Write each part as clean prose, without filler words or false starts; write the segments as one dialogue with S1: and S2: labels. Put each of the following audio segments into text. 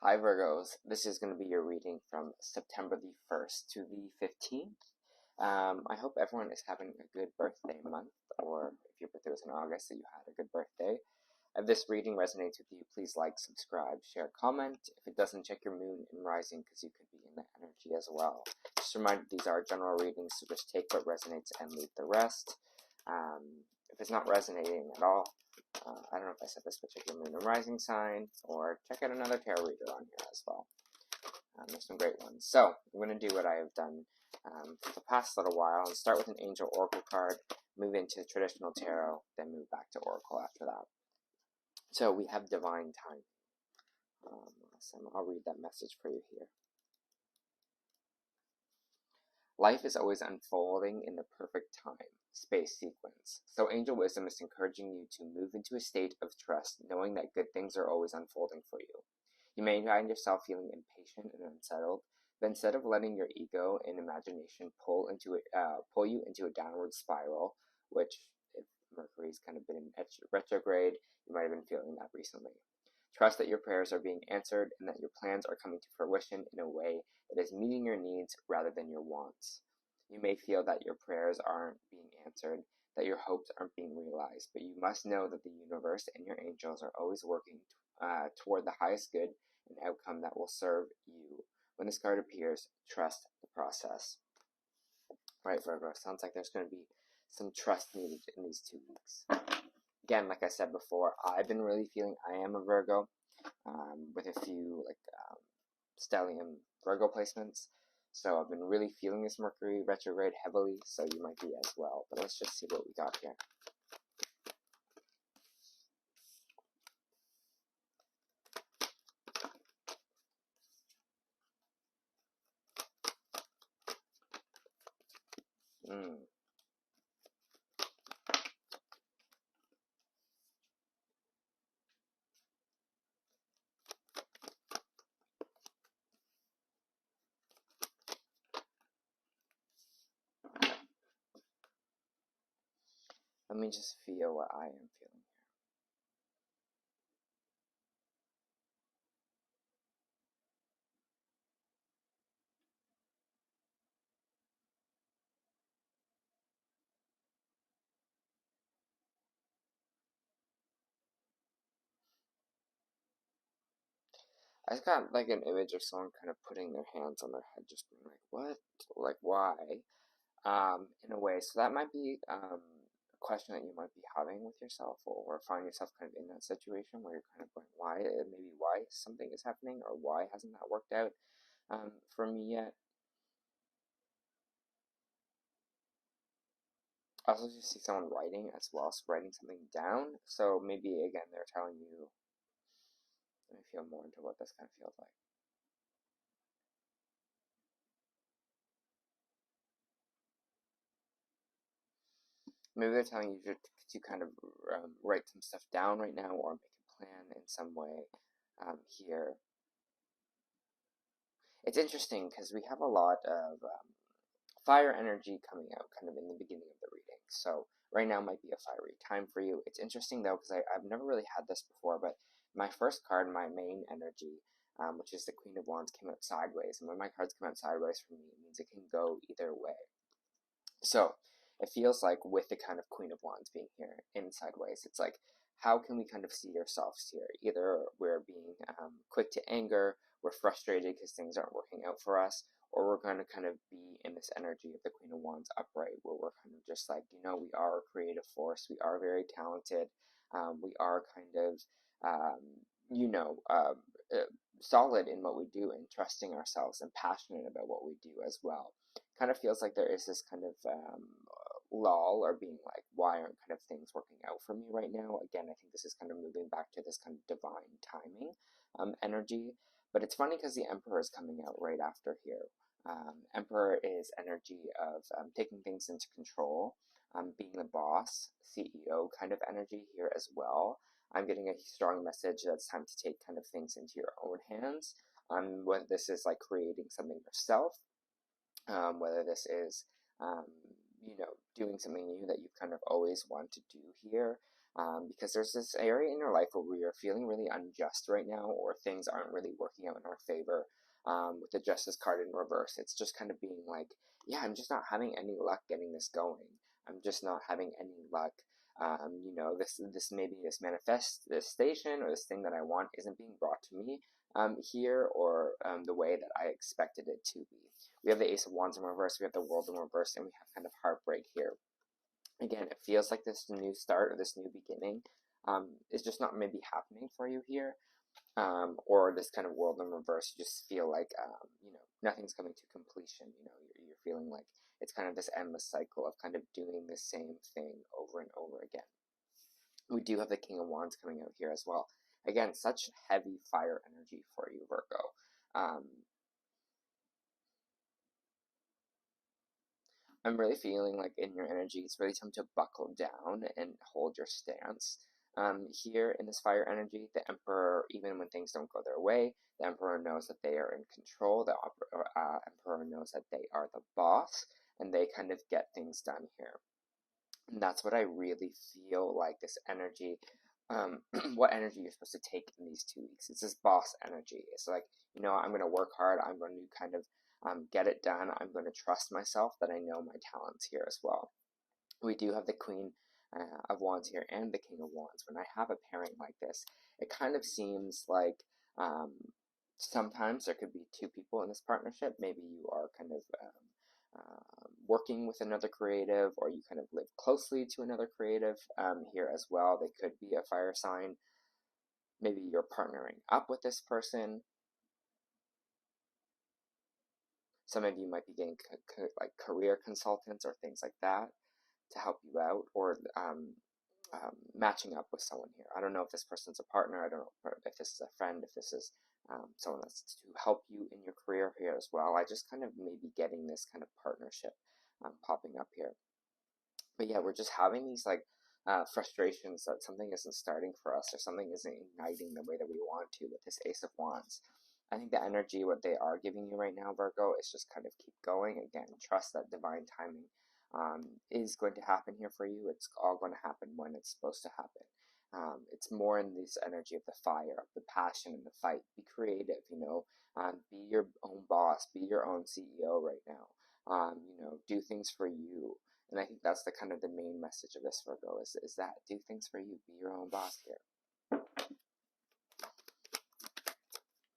S1: Hi Virgos, this is going to be your reading from September the 1st to the 15th. I hope everyone is having a good birthday month, or if your birthday was in August, that you had a good birthday. If this reading resonates with you, please like, subscribe, share, comment. If it doesn't, check your moon and rising, because you could be in that energy as well. Just a reminder, these are general readings, so just take what resonates and leave the rest. If it's not resonating at all, I don't know if I said this, but check your moon and rising sign, or check out another tarot reader on here as well. There's some great ones. So, I'm going to do what I have done for the past little while, and start with an angel oracle card, move into traditional tarot, then move back to oracle after that. So, we have divine time. Awesome. I'll read that message for you here. Life is always unfolding in the perfect time, space sequence. So angel wisdom is encouraging you to move into a state of trust, knowing that good things are always unfolding for you. You may find yourself feeling impatient and unsettled, but instead of letting your ego and imagination pull you into a downward spiral, which if Mercury's kind of been in retrograde, you might have been feeling that recently. Trust that your prayers are being answered and that your plans are coming to fruition in a way that is meeting your needs rather than your wants. You may feel that your prayers aren't being answered, that your hopes aren't being realized, but you must know that the universe and your angels are always working toward the highest good and outcome that will serve you. When this card appears, trust the process. Right, Virgo, sounds like there's going to be some trust needed in these 2 weeks. Again, like I said before, I've been really feeling I am a Virgo, with a few stellium Virgo placements. So I've been really feeling this Mercury retrograde heavily, so you might be as well. But let's just see what we got here. Let me just feel what I am feeling here. I just got like an image of someone kind of putting their hands on their head, just being like, what? Like, why? In a way. So that might be a question that you might be having with yourself, or find yourself kind of in that situation where you're kind of going, why? Maybe why something is happening, or why hasn't that worked out for me yet? I also just see someone writing as well, so writing something down. So maybe again they're telling you. Let me feel more into what this kind of feels like. Maybe they're telling you to kind of write some stuff down right now, or make a plan in some way here. It's interesting because we have a lot of fire energy coming out kind of in the beginning of the reading. So right now might be a fiery time for you. It's interesting though, because I've never really had this before, but my first card, my main energy, which is the Queen of Wands, came out sideways. And when my cards come out sideways for me, it means it can go either way. So it feels like with the kind of Queen of Wands being here in sideways, it's like, how can we kind of see ourselves here? Either we're being quick to anger, we're frustrated because things aren't working out for us, or we're going to kind of be in this energy of the Queen of Wands upright, where we're kind of just like, we are a creative force, we are very talented, we are kind of, solid in what we do, and trusting ourselves and passionate about what we do as well. Kind of feels like there is this kind of lull, or being like, why aren't kind of things working out for me right now? Again, I think this is kind of moving back to this kind of divine timing energy. But it's funny because the Emperor is coming out right after here. Emperor is energy of taking things into control, being the boss, CEO kind of energy here as well. I'm getting a strong message that it's time to take kind of things into your own hands. Whether this is like creating something yourself, whether this is, doing something new that you've kind of always wanted to do here. because there's this area in your life where we are feeling really unjust right now, or things aren't really working out in our favor. With the Justice card in reverse, it's just kind of being like, yeah, I'm just not having any luck getting this going. I'm just not having any luck. This maybe this manifestation or this thing that I want isn't being brought to me here, or the way that I expected it to be. We have the Ace of Wands in reverse, we have the World in reverse, and we have kind of heartbreak here. Again, it feels like this new start or this new beginning is just not maybe happening for you here. Or this kind of World in reverse, you just feel like, nothing's coming to completion. You're feeling like it's kind of this endless cycle of kind of doing the same thing over and over again. We do have the King of Wands coming out here as well. Again, such heavy fire energy for you, Virgo. I'm really feeling like in your energy, it's really time to buckle down and hold your stance. Here in this fire energy, the Emperor, even when things don't go their way, the Emperor knows that they are in control. The Emperor knows that they are the boss, and they kind of get things done here. And that's what I really feel like this energy, what energy you're supposed to take in these 2 weeks. It's this boss energy. It's like, I'm going to work hard. I'm going to kind of get it done. I'm going to trust myself that I know my talents here as well. We do have the Queen of Wands here and the King of Wands. When I have a pairing like this, it kind of seems like sometimes there could be 2 people in this partnership. Maybe you are kind of working with another creative, or you kind of live closely to another creative here as well. They could be a fire sign. Maybe you're partnering up with this person. Some of you might be getting like career consultants or things like that to help you out, or matching up with someone here. I don't know if this person's a partner. I don't know if this is a friend, if this is someone that's to help you in your career here as well. I just kind of maybe getting this kind of partnership popping up here. But yeah, we're just having these like frustrations that something isn't starting for us, or something isn't igniting the way that we want to with this Ace of Wands. I think the energy, what they are giving you right now, Virgo, is just kind of keep going. Again, trust that divine timing is going to happen here for you. It's all going to happen when it's supposed to happen. It's more in this energy of the fire, of the passion and the fight. Be creative, be your own boss, be your own CEO right now. Do things for you. And I think that's the kind of the main message of this, Virgo, is that do things for you. Be your own boss here.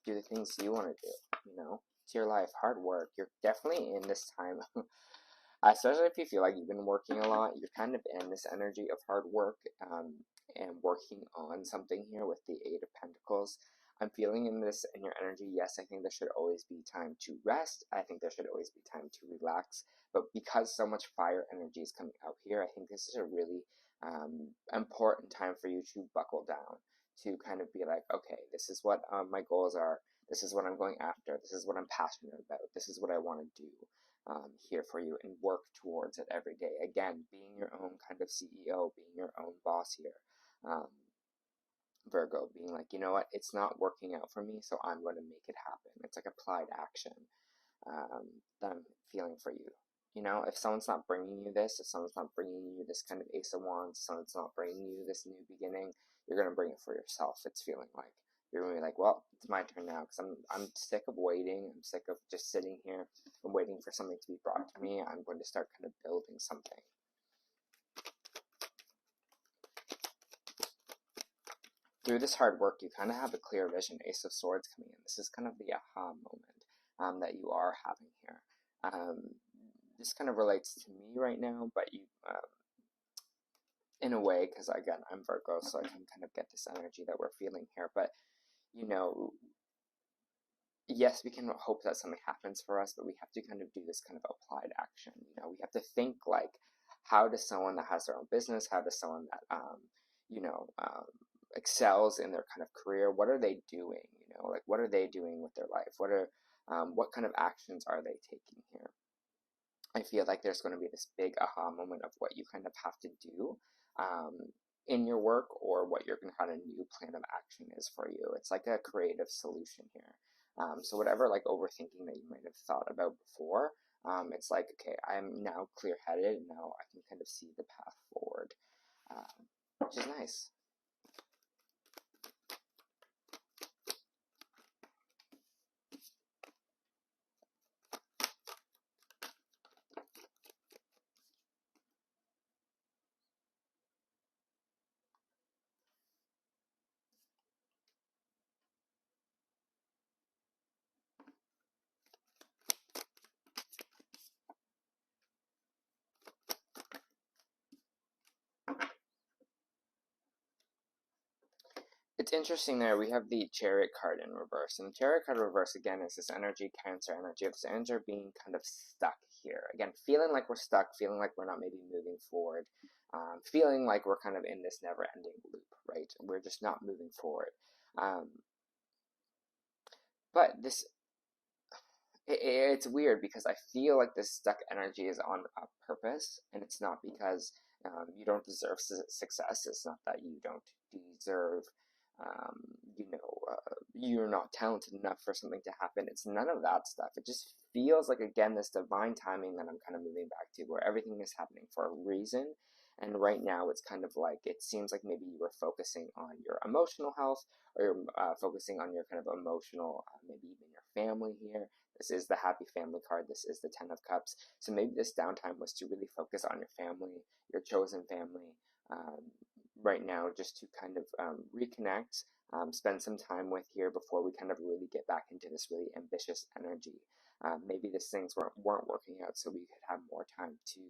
S1: Do the things you want to do, It's your life, hard work. You're definitely in this time, especially if you feel like you've been working a lot, you're kind of in this energy of hard work and working on something here with the Eight of Pentacles. I'm feeling in your energy, yes, I think there should always be time to rest. I think there should always be time to relax. But because so much fire energy is coming out here, I think this is a really important time for you to buckle down, to kind of be like, okay, this is what my goals are. This is what I'm going after. This is what I'm passionate about. This is what I want to do here for you, and work towards it every day. Again, being your own kind of CEO, being your own boss here. Virgo, being like, you know what, it's not working out for me, so I'm going to make it happen. It's like applied action that I'm feeling for you. If someone's not bringing you this, if someone's not bringing you this kind of Ace of Wands, someone's not bringing you this new beginning, you're going to bring it for yourself. It's feeling like you're going to be like, well, it's my turn now, because I'm sick of waiting. I'm sick of just sitting here and waiting for something to be brought to me. I'm going to start kind of building something. Through this hard work, you kind of have a clear vision. Ace of Swords coming in. This is kind of the aha moment that you are having here. This kind of relates to me right now, but you, in a way, because again, I'm Virgo, so I can kind of get this energy that we're feeling here. But, yes, we can hope that something happens for us, but we have to kind of do this kind of applied action. We have to think like, how does someone that has their own business, how does someone that, excels in their kind of career, what are they doing? What are they doing with their life? What kind of actions are they taking here? I feel like there's going to be this big aha moment of what you kind of have to do in your work, or what your kind of new plan of action is for you. It's like a creative solution here. So whatever like overthinking that you might have thought about before, it's like, okay, I'm now clear-headed, and now I can kind of see the path forward. which is nice. It's interesting there, we have the Chariot card in reverse. And the Chariot card in reverse, again, is this energy, Cancer energy, of this energy being kind of stuck here. Again, feeling like we're stuck, feeling like we're not maybe moving forward, feeling like we're kind of in this never-ending loop, right? We're just not moving forward. But this, it's weird because I feel like this stuck energy is on purpose, and it's not because you don't deserve success. It's not that you don't deserve, you're not talented enough for something to happen. It's none of that stuff. It just feels like, again, this divine timing that I'm kind of moving back to, where everything is happening for a reason. And right now, it's kind of like, it seems like maybe you were focusing on your emotional health, or you're focusing on your kind of emotional, maybe even your family here. This is the happy family card. This is the 10 of Cups. So maybe this downtime was to really focus on your family, your chosen family, right now, just to kind of reconnect, spend some time with here before we kind of really get back into this really ambitious energy. Maybe these things weren't working out, so we could have more time to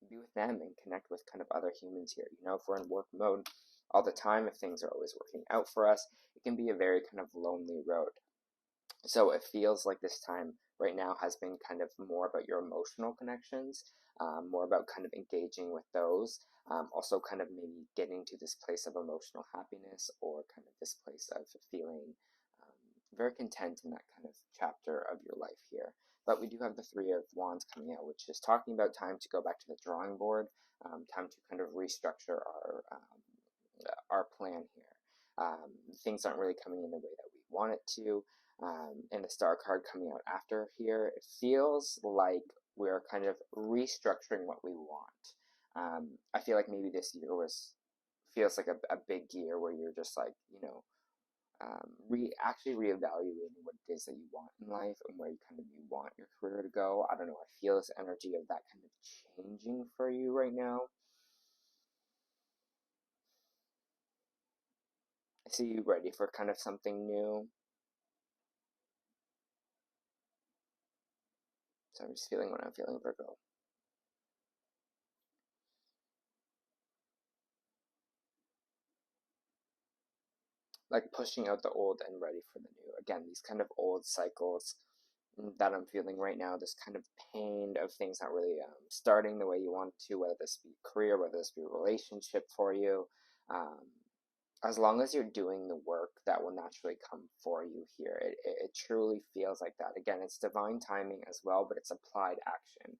S1: be with them and connect with kind of other humans here. You know, if we're in work mode all the time, if things are always working out for us, it can be a very kind of lonely road. So it feels like this time right now has been kind of more about your emotional connections, more about kind of engaging with those, also kind of maybe getting to this place of emotional happiness, or kind of this place of feeling very content in that kind of chapter of your life here. But we do have the Three of Wands coming out, which is talking about time to go back to the drawing board, time to kind of restructure our plan here. Things aren't really coming in the way that we want it to. And the Star card coming out after here, it feels like we're kind of restructuring what we want. I feel like maybe this year feels like a big year where you're just like, actually reevaluating what it is that you want in life and where you want your career to go. I don't know. I feel this energy of that kind of changing for you right now. I see you ready for kind of something new. So I'm just feeling what I'm feeling, Virgo. Like pushing out the old and ready for the new. Again, these kind of old cycles that I'm feeling right now, this kind of pain of things not really starting the way you want to, whether this be career, whether this be a relationship for you. As long as you're doing the work, that will naturally come for you here. It truly feels like that. Again, it's divine timing as well, but it's applied action.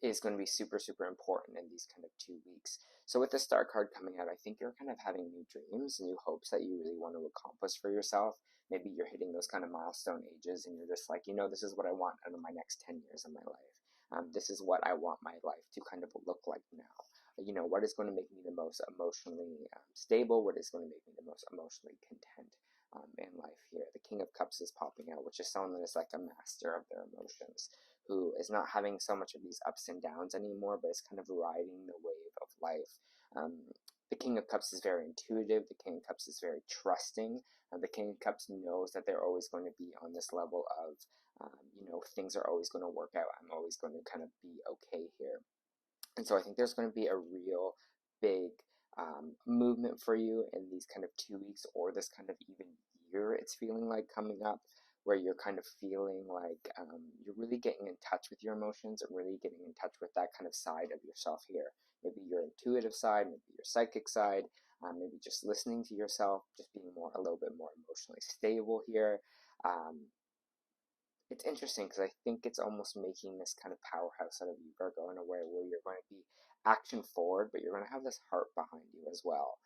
S1: Is going to be super, super important in these kind of 2 weeks. So with the Star card coming out, I think you're kind of having new dreams, new hopes that you really want to accomplish for yourself. Maybe you're hitting those kind of milestone ages and you're just like, this is what I want out of my next 10 years of my life. This is what I want my life to kind of look like now. What is going to make me the most emotionally stable, what is going to make me the most emotionally content in life here. The King of Cups is popping out, which is someone that is like a master of their emotions, who is not having so much of these ups and downs anymore, but is kind of riding the wave of life. The King of Cups is very intuitive. The King of Cups is very trusting. The King of Cups knows that they're always going to be on this level of, things are always going to work out. I'm always going to kind of be okay here. And so I think there's going to be a real big movement for you in these kind of 2 weeks, or this kind of even year it's feeling like coming up, where you're kind of feeling like you're really getting in touch with your emotions and really getting in touch with that kind of side of yourself here. Maybe your intuitive side, maybe your psychic side, maybe just listening to yourself, just being a little bit more emotionally stable here. It's interesting because I think it's almost making this kind of powerhouse out of you, Virgo, in a way where you're going to be action forward, but you're going to have this heart behind you as well.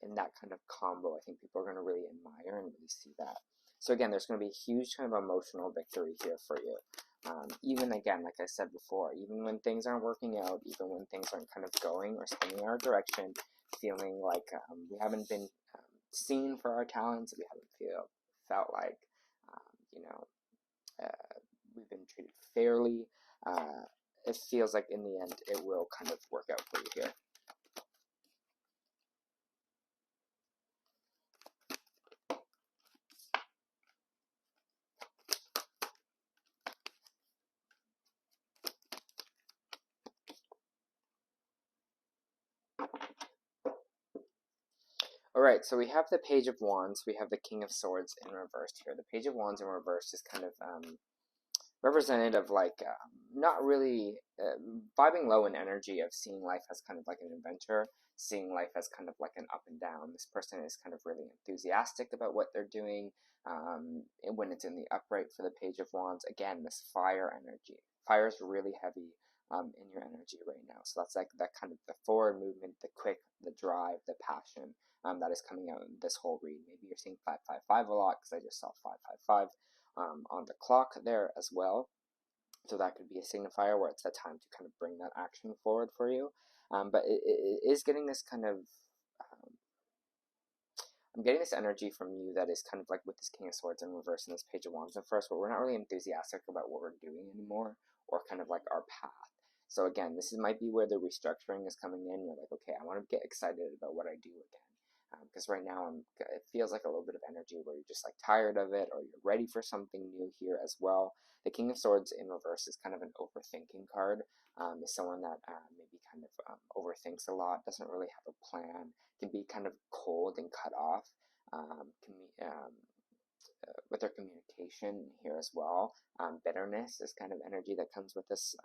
S1: And that kind of combo, I think people are going to really admire and really see that. So again, there's going to be a huge kind of emotional victory here for you. Even again, like I said before, even when things aren't working out, even when things aren't kind of going or spinning our direction, feeling like we haven't been seen for our talents, we haven't felt like you know we've been treated fairly. It feels like in the end it will kind of work out for you here. Alright, so we have the Page of Wands, we have the King of Swords in reverse here. The Page of Wands in reverse is kind of representative of like not really vibing low in energy of seeing life as kind of like an adventure, seeing life as kind of like an up and down. This person is kind of really enthusiastic about what they're doing. When it's in the upright for the Page of Wands, again, this fire energy. Fire is really heavy in your energy right now. So that's like that kind of the forward movement, the quick, the drive, the passion that is coming out in this whole read. Maybe you're seeing 555 a lot because I just saw 555 on the clock there as well. So that could be a signifier where it's a time to kind of bring that action forward for you. But it is getting this kind of I'm getting this energy from you that is kind of like with this King of Swords in reverse and this Page of Wands in first, where we're not really enthusiastic about what we're doing anymore, or kind of like our path. So again, this might be where the restructuring is coming in. You're like, okay, I want to get excited about what I do again. Because right now it feels like a little bit of energy where you're just like tired of it, or you're ready for something new here as well. The King of Swords in reverse is kind of an overthinking card. Is someone that maybe kind of overthinks a lot, doesn't really have a plan, can be kind of cold and cut off with their communication here as well. Bitterness is kind of energy that comes with this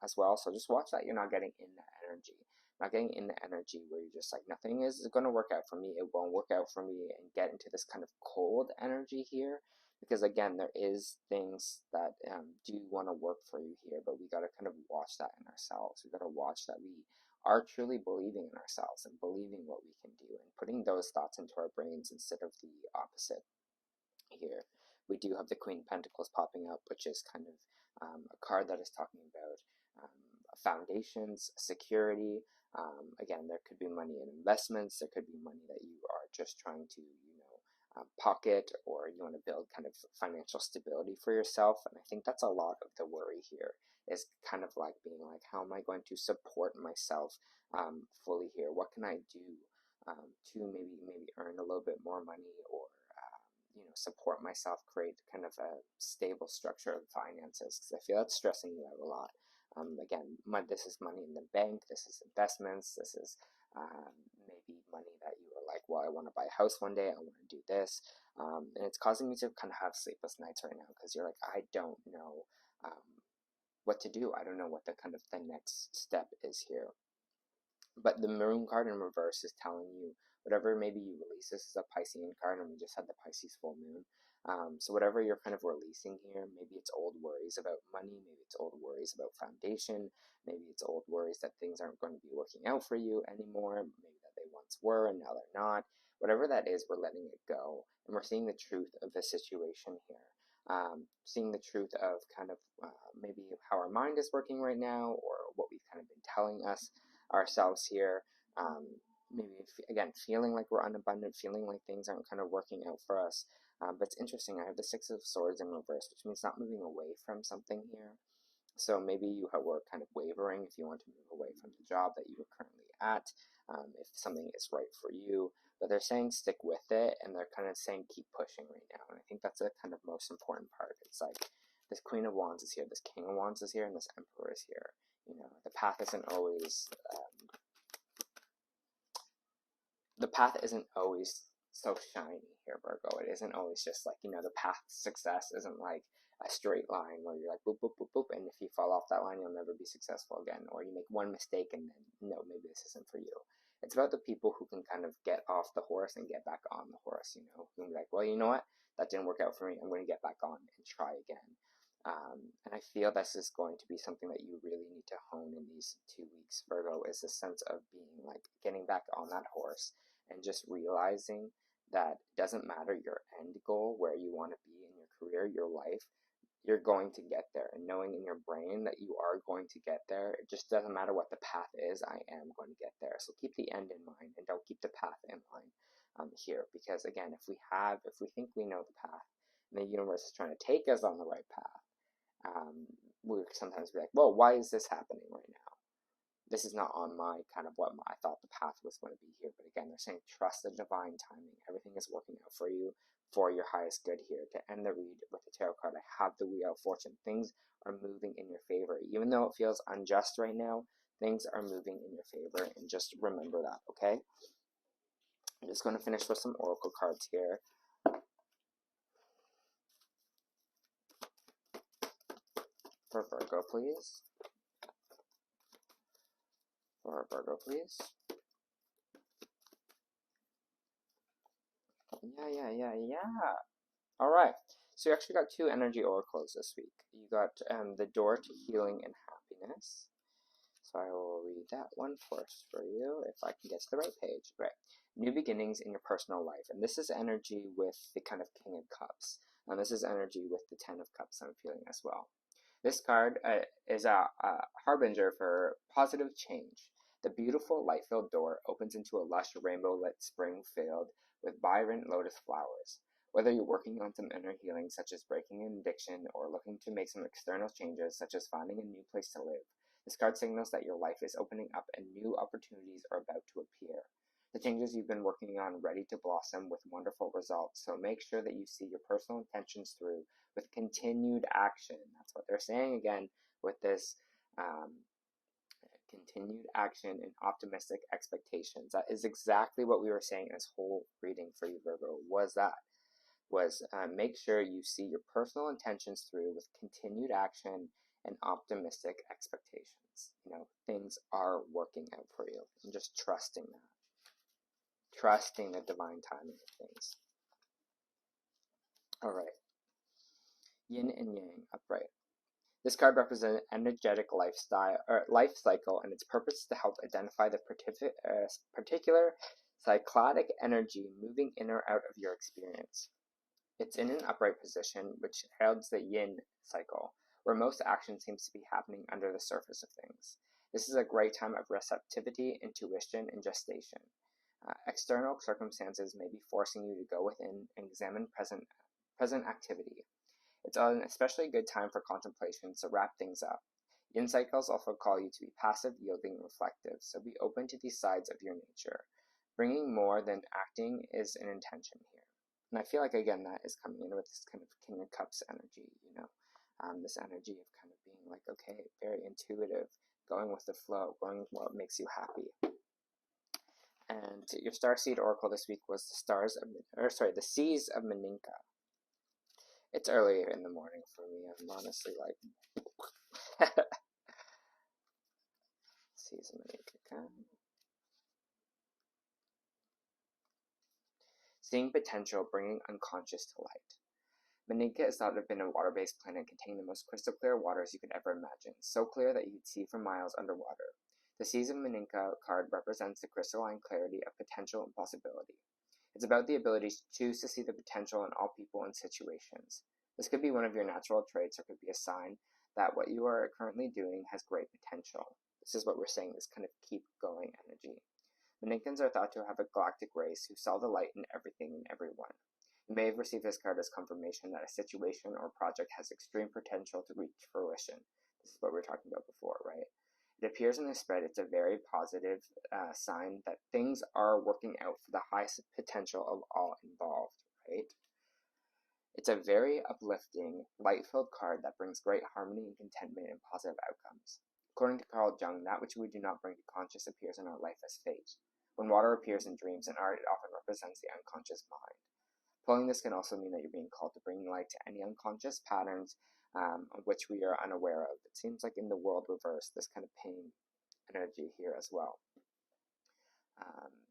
S1: as well. So just watch that you're not getting in that energy. Not getting in the energy where you're just like, nothing is going to work out for me, it won't work out for me, and get into this kind of cold energy here. Because again, there is things that do want to work for you here, but we got to kind of watch that in ourselves. We got to watch that we are truly believing in ourselves and believing what we can do, and putting those thoughts into our brains instead of the opposite here. We do have the Queen of Pentacles popping up, which is kind of a card that is talking about foundations, security. Again, there could be money in investments, there could be money that you are just trying to, pocket, or you want to build kind of financial stability for yourself. And I think that's a lot of the worry here, is kind of like being like, how am I going to support myself fully here? What can I do to maybe earn a little bit more money, or support myself, create kind of a stable structure of finances, because I feel that's stressing you out a lot. Again, this is money in the bank, this is investments, this is maybe money that you are like, well, I want to buy a house one day, I want to do this, and it's causing me to kind of have sleepless nights right now, because you're like, I don't know what to do, I don't know what the kind of the next step is here. But the Maroon card in reverse is telling you whatever maybe you release. This is a Piscean card, and we just had the Pisces full moon. So whatever you're kind of releasing here, maybe it's old worries about money, maybe it's old worries about foundation, maybe it's old worries that things aren't going to be working out for you anymore, maybe that they once were and now they're not. Whatever that is, we're letting it go, and we're seeing the truth of the situation here. Seeing the truth of kind of maybe how our mind is working right now, or what we've kind of been telling ourselves here. Maybe again, feeling like we're unabundant, feeling like things aren't kind of working out for us. But it's interesting, I have the Six of Swords in reverse, which means not moving away from something here. So maybe you were kind of wavering if you want to move away from the job that you were currently at, if something is right for you. But they're saying stick with it, and they're kind of saying keep pushing right now. And I think that's the kind of most important part. It's like this Queen of Wands is here, this King of Wands is here, and this Emperor is here. The path isn't always so shiny here, Virgo. It isn't always just like, the path to success isn't like a straight line where you're like boop, boop, boop, boop, and if you fall off that line, you'll never be successful again, or you make one mistake and then, no, maybe this isn't for you. It's about the people who can kind of get off the horse and get back on the horse, who can be like, well, you know what, that didn't work out for me, I'm going to get back on and try again. And I feel this is going to be something that you really need to hone in these 2 weeks, Virgo, is a sense of being like getting back on that horse and just realizing that it doesn't matter your end goal, where you want to be in your career, your life. you're going to get there, and knowing in your brain that you are going to get there. It just doesn't matter what the path is, I am going to get there. So keep the end in mind and don't keep the path in mind here, because again, if we think we know the path and the universe is trying to take us on the right path, we sometimes be like, well, why is this happening right now? This is not on my kind of what I thought the path was going to be here. But again, they're saying trust the divine timing. Everything is working out for you for your highest good here. To end the read with the tarot card, I have the Wheel of Fortune. Things are moving in your favor. Even though it feels unjust right now, things are moving in your favor. And just remember that, okay? I'm just going to finish with some oracle cards here. For Virgo, please. For Virgo, please. Yeah. All right. So you actually got two energy oracles this week. You got the Door to Healing and Happiness. So I will read that one first for you, if I can get to the right page. Right. New beginnings in your personal life. And this is energy with the kind of King of Cups. And this is energy with the Ten of Cups I'm feeling as well. This card is a harbinger for positive change. The beautiful light-filled door opens into a lush rainbow-lit spring filled with vibrant lotus flowers. Whether you're working on some inner healing, such as breaking an addiction, or looking to make some external changes, such as finding a new place to live, this card signals that your life is opening up and new opportunities are about to appear. The changes you've been working on ready to blossom with wonderful results, so make sure that you see your personal intentions through with continued action. That's what they're saying again with this continued action and optimistic expectations. That is exactly what we were saying in this whole reading for you, Virgo, was make sure you see your personal intentions through with continued action and optimistic expectations. You know, things are working out for you, and just trusting that. Trusting the divine timing of things. All right. Yin and Yang, upright. This card represents an energetic life cycle, and its purpose is to help identify the particular cyclic energy moving in or out of your experience. It's in an upright position, which heralds the yin cycle, where most action seems to be happening under the surface of things. This is a great time of receptivity, intuition, and gestation. External circumstances may be forcing you to go within and examine present activity. It's an especially good time for contemplation, so wrap things up. Yin cycles also call you to be passive, yielding, and reflective, so be open to these sides of your nature. Bringing more than acting is an intention here. And I feel like, again, that is coming in with this kind of King of Cups energy, you know, this energy of kind of being like, okay, very intuitive, going with the flow, going with what makes you happy. And your starseed oracle this week was the Seas of Meninka. It's earlier in the morning for me. I'm honestly like, Seas of Meninka. Seeing potential, bringing unconscious to light. Meninka is thought to have been a water-based planet containing the most crystal clear waters you could ever imagine, so clear that you could see for miles underwater. The Seas of Meninka card represents the crystalline clarity of potential and possibility. It's about the ability to choose to see the potential in all people and situations. This could be one of your natural traits, or could be a sign that what you are currently doing has great potential. This is what we're saying, this kind of keep going energy. Meninkans are thought to have a galactic race who saw the light in everything and everyone. You may have received this card as confirmation that a situation or project has extreme potential to reach fruition. This is what we were talking about before, right? It appears in the spread. It's a very positive sign that things are working out for the highest potential of all involved, right? It's a very uplifting, light-filled card that brings great harmony and contentment and positive outcomes. According to Carl Jung, that which we do not bring to conscious appears in our life as fate. When water appears in dreams and art, it often represents the unconscious mind. Pulling this can also mean that you're being called to bring light to any unconscious patterns of which we are unaware of. It seems like in the world reverse, this kind of pain energy here as well.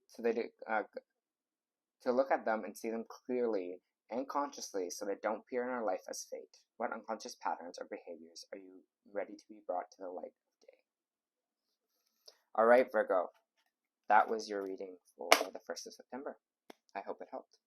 S1: So they to look at them and see them clearly and consciously, so they don't appear in our life as fate. What unconscious patterns or behaviors are you ready to be brought to the light of day? All right, Virgo, that was your reading for the 1st of September. I hope it helped.